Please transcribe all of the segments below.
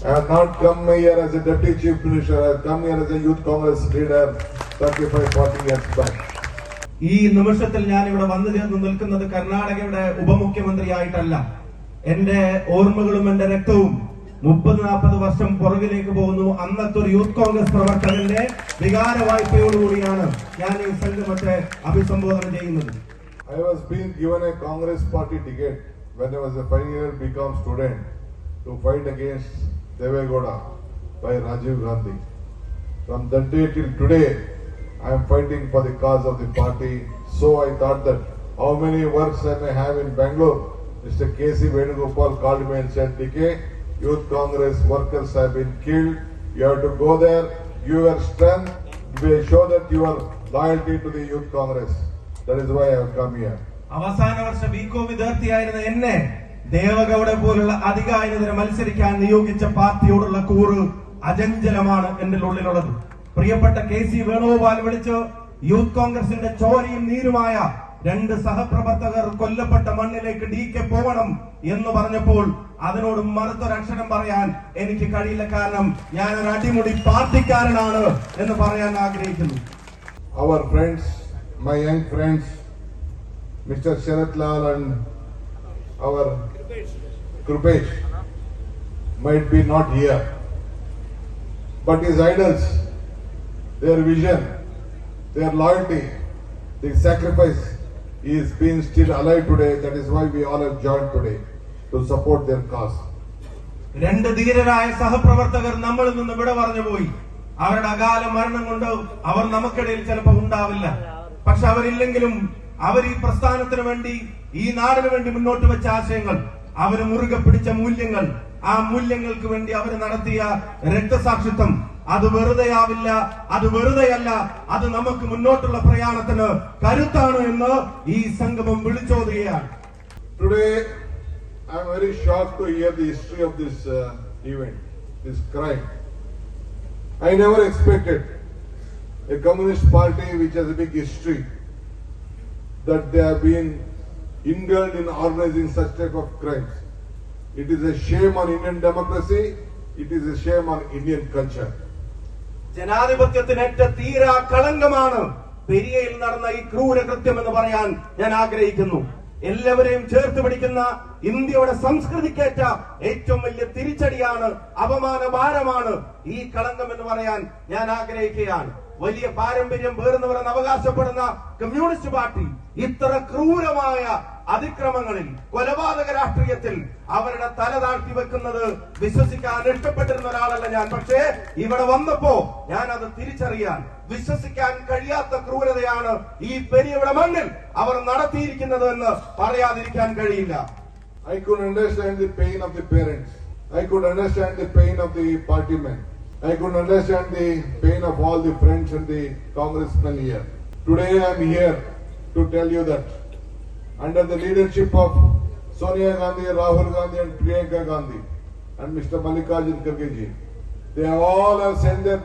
I have not come here as a deputy chief minister. I have come here as a youth congress leader 35-40 years back. ഈ നിമിഷത്തിൽ ഞാൻ ഇവിടെ വന്നു ചേർന്ന് നിൽക്കുന്നത് കർണാടകയുടെ ഉപമുഖ്യമന്ത്രിയായിട്ടല്ല. എന്റെ ഓർമ്മകളും എന്റെ രക്തവും 30-40 വർഷം പുറകിലേക്ക് പോകുന്നു. അന്നത്തെ ഒരു യൂത്ത് കോൺഗ്രസ് പ്രവർത്തകന്റെ വികാര വായ്പയോടുകൂടിയാണ് ഞാൻ ഈ സംഗമത്തെ അഭിസംബോധന ചെയ്യുന്നത്. I was being given a Congress party ticket when I was a 5-year BCom student to fight against Devegowda by Rajiv Gandhi. From that day till today, I am fighting for the cause of the party. So I thought that how many works I may have in Bangalore. Mr. K.C. Venugopal called me and said, DK, Youth Congress workers have been killed. You have to go there, give your strength, show that you are loyalty to the Youth Congress. That is why I have come here. അവസാന വർഷ BCom വിദ്യാർത്ഥിയായിരുന്ന എന്നെ ദേവഗൌഡ പോലുള്ള അധികാരിനെതിരെ മത്സരിക്കാൻ നിയോഗിച്ച പാർട്ടിയോടുള്ള കൂറ് അചഞ്ചലമാണ് എന്റെ ഉള്ളിലുള്ളത്. പ്രിയപ്പെട്ട KC Venugopal വിളിച്ച് യൂത്ത് കോൺഗ്രസിന്റെ ചോരയും നീരുമായ 2 സഹപ്രവർത്തകർ കൊല്ലപ്പെട്ട മണ്ണിലേക്ക് DK പോകണം എന്ന് പറഞ്ഞപ്പോൾ അതിനോട് മറുത്തൊരക്ഷരം പറയാൻ എനിക്ക് കഴിയില്ല. കാരണം ഞാൻ ഒരു അടിമുടി പാർട്ടിക്കാരനാണ് എന്ന് പറയാൻ ആഗ്രഹിക്കുന്നു. Our friends, my young friends, Mr. Sharat Lal and our Krupesh might be not here, but his idols, their vision, their loyalty, their sacrifice is being still alive today. That is why we all have joined today to support their cause. 2 ധീരരായ സഹപ്രവർത്തകർ നമ്മളിൽ നിന്ന് വിട പറഞ്ഞു പോയി. അവരുടെ അകാല മരണം കൊണ്ട് അവർ നമുക്കിടയിൽ ചിലപ്പോൾ ഉണ്ടാവില്ല. പക്ഷെ അവരില്ലെങ്കിലും അവർ ഈ പ്രസ്ഥാനത്തിന് വേണ്ടി, ഈ നാടിന് വേണ്ടി മുന്നോട്ട് വെച്ച ആശയങ്ങൾ, അവർ മുറുകെ പിടിച്ച മൂല്യങ്ങൾ, ആ മൂല്യങ്ങൾക്ക് വേണ്ടി അവർ നടത്തിയ രക്തസാക്ഷിത്വം അത് വെറുതെയാവില്ല, അത് വെറുതെയല്ല, അത് നമുക്ക് മുന്നോട്ടുള്ള പ്രയാണത്തിന് കരുത്താണ് എന്ന് ഈ സംഗമം വിളിച്ചോതുകയാണ്. Today I am very shocked to hear the history of this event, this crime. I never expected a communist party which has a big history that they have been indulged in organizing such type of crimes. It is a shame on Indian democracy. It is a shame on Indian culture. ജനാധിപത്യത്തിനേറ്റ തീരാ കളങ്കമാണ് പെരിയയിൽ നടന്ന ഈ ക്രൂരകൃത്യം എന്ന് പറയാൻ ഞാൻ ആഗ്രഹിക്കുന്നു. എല്ലാവരെയും ചേർത്ത് പിടിക്കുന്ന ഇന്ത്യയുടെ സംസ്കൃതിക്കേറ്റ ഏറ്റവും വലിയ തിരിച്ചടിയാണ്, അപമാന ഭാരമാണ് ഈ കളങ്കം എന്ന് പറയാൻ ഞാൻ ആഗ്രഹിക്കുകയാണ്. വലിയ പാരമ്പര്യം പേർന്നവരെന്ന് അവകാശപ്പെടുന്ന കമ്മ്യൂണിസ്റ്റ് പാർട്ടി ഇത്ര ക്രൂരമായ അതിക്രമങ്ങളിൽ, കൊലപാതക രാഷ്ട്രീയത്തിൽ അവരുടെ തല താഴ്ത്തി വെക്കുന്നത് വിശ്വസിക്കാൻ ഇഷ്ടപ്പെട്ടിരുന്ന ഒരാളല്ല ഞാൻ. പക്ഷേ ഇവിടെ വന്നപ്പോ ഞാൻ അത് തിരിച്ചറിയാൻ, വിശ്വസിക്കാൻ കഴിയാത്ത ക്രൂരതയാണ് ഈ പെരിയയുടെ മണ്ണിൽ അവർ നടത്തിയിരിക്കുന്നത് എന്ന് പറയാതിരിക്കാൻ കഴിയില്ല. I could understand the pain of the parents. I could understand the pain of the party men. I could understand the pain of all the friends and the congressmen here. Today I am here to tell you that under the leadership of Sonia Gandhi, Rahul Gandhi and Priyanka Gandhi and Mr. Mallikarjun Kharge ji, they all have sent their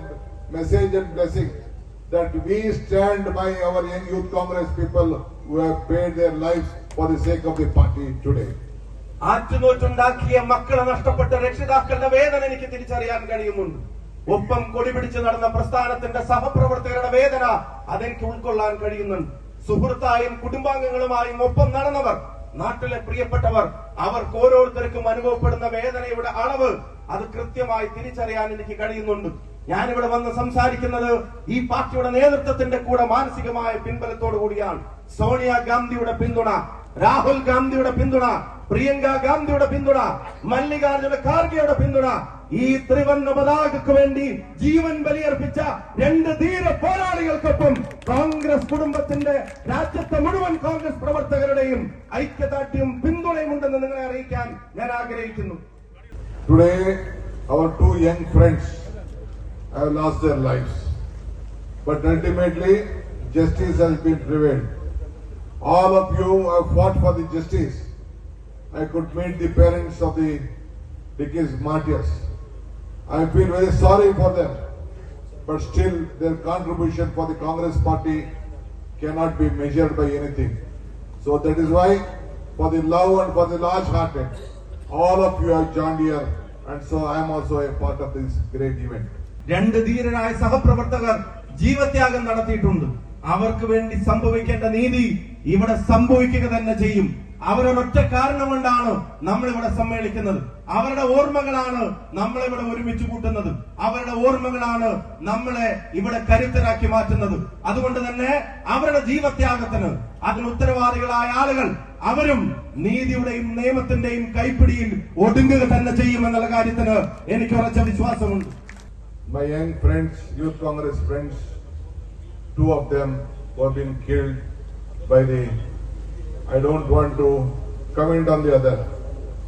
message and blessing that we stand by our young youth congress people who have paid their lives for the sake of the party today. ആറ്റുനോറ്റുണ്ടാക്കിയ മക്കളെ നഷ്ടപ്പെട്ട രക്ഷിതാക്കളുടെ വേദന എനിക്ക് തിരിച്ചറിയാൻ കഴിയുന്നുണ്ട്. ഒപ്പം കൊടിപിടിച്ച് നടന്ന പ്രസ്ഥാനത്തിന്റെ സഹപ്രവർത്തകരുടെ വേദന അതെനിക്ക് ഉൾക്കൊള്ളാൻ കഴിയുന്നുണ്ട്. സുഹൃത്തായും കുടുംബാംഗങ്ങളുമായും ഒപ്പം നടന്നവർ, നാട്ടിലെ പ്രിയപ്പെട്ടവർ, അവർക്ക് ഓരോരുത്തർക്കും അനുഭവപ്പെടുന്ന വേദനയുടെ അളവ് അത് കൃത്യമായി തിരിച്ചറിയാൻ എനിക്ക് കഴിയുന്നുണ്ട്. ഞാനിവിടെ വന്ന് സംസാരിക്കുന്നത് ഈ പാർട്ടിയുടെ നേതൃത്വത്തിന്റെ കൂടെ മാനസികമായ പിൻബലത്തോടു കൂടിയാണ്. സോണിയ ഗാന്ധിയുടെ പിന്തുണ, രാഹുൽ ഗാന്ധിയുടെ പിന്തുണ, പ്രിയങ്ക ഗാന്ധിയുടെ പിന്തുണ, മല്ലികാർജുന ഖാർഗെയുടെ പിന്തുണ, ഈ ത്രിവർണ്ണ പതാകയ്ക്ക് വേണ്ടി ജീവൻ ബലിയർപ്പിച്ച 2 ധീര പോരാളികൾക്കൊപ്പം കോൺഗ്രസ് കുടുംബത്തിന്റെ, രാജ്യത്തെ മുഴുവൻ കോൺഗ്രസ് പ്രവർത്തകരുടെയും ഐക്യദാർഢ്യവും പിന്തുണയും ഉണ്ടെന്ന് നിങ്ങളെ അറിയിക്കാൻ ഞാൻ ആഗ്രഹിക്കുന്നു. Today our 2 young friends have lost their lives, but ultimately justice has been prevailed. All of you have fought for the justice. I could meet the parents of the deceased martyrs. I feel very sorry for them, but still their contribution for the Congress party cannot be measured by anything. So that is why, for the love and for the large hearted, all of you have joined here and so I am also a part of this great event. രണ്ട് ധീരരായ സഹപ്രവർത്തകർ ജീവത്യാഗം നടത്തിയിട്ടുണ്ട്. അവർക്ക് വേണ്ടി സംഭവിക്കേണ്ട നീതി ഇവിടെ സംഭവിക്കുക തന്നെ ചെയ്യും. അവരൊരൊറ്റ കാരണം കൊണ്ടാണ് നമ്മൾ ഇവിടെ സമ്മേളിക്കുന്നത്. അവരുടെ ഓർമ്മകളാണ് നമ്മളെ ഇവിടെ ഒരുമിച്ച് കൂട്ടുന്നത്. അവരുടെ ഓർമ്മകളാണ് നമ്മളെ ഇവിടെ കരുത്തരാക്കി മാറ്റുന്നത്. അതുകൊണ്ട് തന്നെ അവരുടെ ജീവത്യാഗത്തിന് അതിന് ഉത്തരവാദികളായ ആളുകൾ അവരും നീതിയുടെയും നിയമത്തിന്റെയും കൈപ്പിടിയിൽ ഒടുങ്ങുക തന്നെ ചെയ്യുമെന്നുള്ള കാര്യത്തിന് എനിക്ക് ഉറച്ച വിശ്വാസമുണ്ട്. My young friends, Youth Congress friends, two of them have been killed by the, I don't want to comment on the other,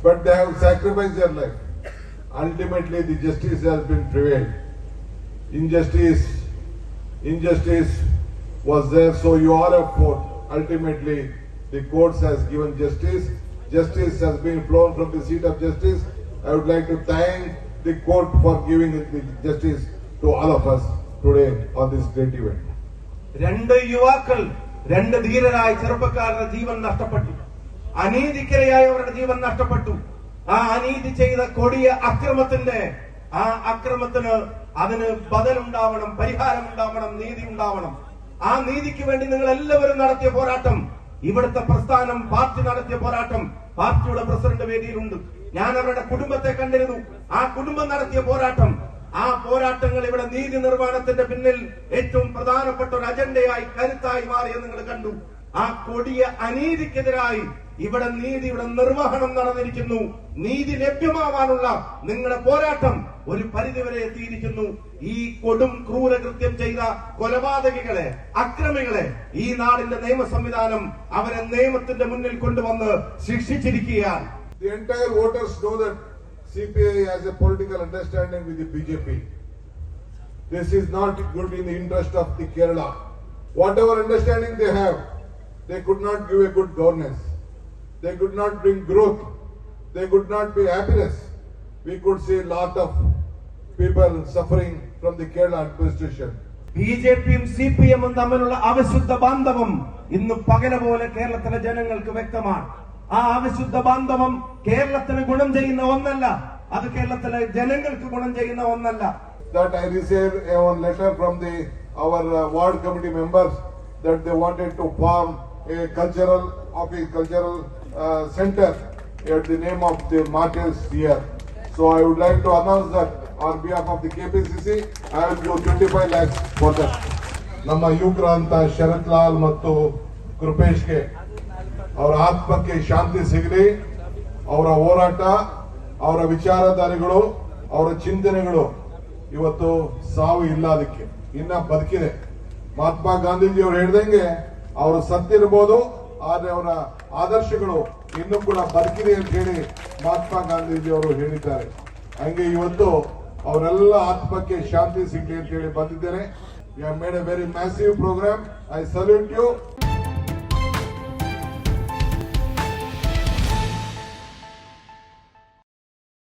but they have sacrificed their life. Ultimately, the justice has been prevailed. Injustice was there, so you are a court. Ultimately, the courts has given justice. Justice has been flown from the seat of justice. I would like to thank the court for giving the justice to all of us today on this great event. രണ്ട് യുവാക്കൾ, രണ്ട് ധീരരായ ചെറുപ്പക്കാരുടെ ജീവൻ നഷ്ടപ്പെട്ടു. അനീതിക്കിരയായ അവരുടെ ജീവൻ നഷ്ടപ്പെട്ടു. ആ അനീതി ചെയ്ത കൊടിയ അക്രമത്തിന് അതിന് ബദലുണ്ടാവണം, പരിഹാരം ഉണ്ടാവണം, നീതി ഉണ്ടാവണം. ആ നീതിക്ക് വേണ്ടി നിങ്ങൾ എല്ലാവരും നടത്തിയ പോരാട്ടം, ഇവിടുത്തെ പ്രസ്ഥാനം, പാർട്ടി നടത്തിയ പോരാട്ടം പാർട്ടിയുടെ പ്രസിഡന്റ് വേദിയിലുണ്ട്. ഞാൻ അവരുടെ കുടുംബത്തെ കണ്ടിരുന്നു. ആ കുടുംബം നടത്തിയ പോരാട്ടം, ആ പോരാട്ടങ്ങൾ ഇവിടെ നീതി നിർമ്മാണത്തിന്റെ പിന്നിൽ ഏറ്റവും പ്രധാനപ്പെട്ട ഒരു അജണ്ടയായി, കരുത്തായി മാറിയെന്ന് നിങ്ങൾ കണ്ടു. ആ കൊടിയ അനീതിക്കെതിരായി ഇവിടെ നീതിയുടെ നിർവഹണം നടന്നിരിക്കുന്നു. നീതി ലഭ്യമാവാനുള്ള നിങ്ങളുടെ പോരാട്ടം ഒരു പരിധിവരെ എത്തിയിരിക്കുന്നു. ഈ കൊടും ക്രൂരകൃത്യം ചെയ്ത കൊലപാതകികളെ, അക്രമികളെ ഈ നാടിന്റെ നിയമ സംവിധാനം അവരെ നിയമത്തിന്റെ മുന്നിൽ കൊണ്ടുവന്ന് ശിക്ഷിച്ചിരിക്കുകയാണ്. The entire voters know that CPI has a political understanding with the BJP. This is not good in the interest of the Kerala. Whatever understanding they have, they could not give a good governance. They could not bring growth. They could not be happiness. We could see a lot of people suffering from the Kerala administration. ബിജെപിയും സിപിഎമ്മും തമ്മിലുള്ള അവിശുദ്ധ ബാന്ധവം ഇന്ന് പകല പോലെ കേരളത്തിലെ ജനങ്ങൾക്ക് വ്യക്തമാണ്. ആ അവിശുദ്ധ ബാന്ധവം കേരളത്തിന് ഗുണം ചെയ്യുന്ന ഒന്നല്ല, അത് കേരളത്തിലെ ജനങ്ങൾക്ക് ഗുണം ചെയ്യുന്ന ഒന്നല്ല. That I received a letter from our ward committee members that they wanted to form a cultural center at the name of the martyrs here. So I would like to announce that on behalf of the KPCC, I will give 25 lakhs for that. ನಮ್ಮ ಯುವಕರಂತ ಶರತ್ ಲಾಲ್ ಮತ್ತು ಕೃಪೇಶ್ಗೆ ಅವರ ಆತ್ಮಕ್ಕೆ ಶಾಂತಿ ಸಿಗಲಿ. ಅವರ ಹೋರಾಟ, ಅವರ ವಿಚಾರಧಾರೆಗಳು, ಅವರ ಚಿಂತನೆಗಳು ಇವತ್ತು ಸಾವು ಇಲ್ಲ, ಅದಕ್ಕೆ ಇನ್ನ ಬದುಕಿದೆ. ಮಹಾತ್ಮ ಗಾಂಧೀಜಿ ಅವರು ಹೇಳ್ದಂಗೆ ಅವರು ಸತ್ತಿರಬಹುದು, ಆದ್ರೆ ಅವರ ಆದರ್ಶಗಳು ಇನ್ನೂ ಕೂಡ ಬದುಕಿದೆ ಅಂತ ಹೇಳಿ ಮಹಾತ್ಮ ಗಾಂಧೀಜಿ ಅವರು ಹೇಳಿದ್ದಾರೆ. ಹಂಗೆ ಇವತ್ತು ಅವರೆಲ್ಲ ಆತ್ಮಕ್ಕೆ ಶಾಂತಿ ಸಿಗಲಿ ಅಂತ ಹೇಳಿ ಬಂದಿದ್ದೇನೆ. You have made a very massive programme. I salute you.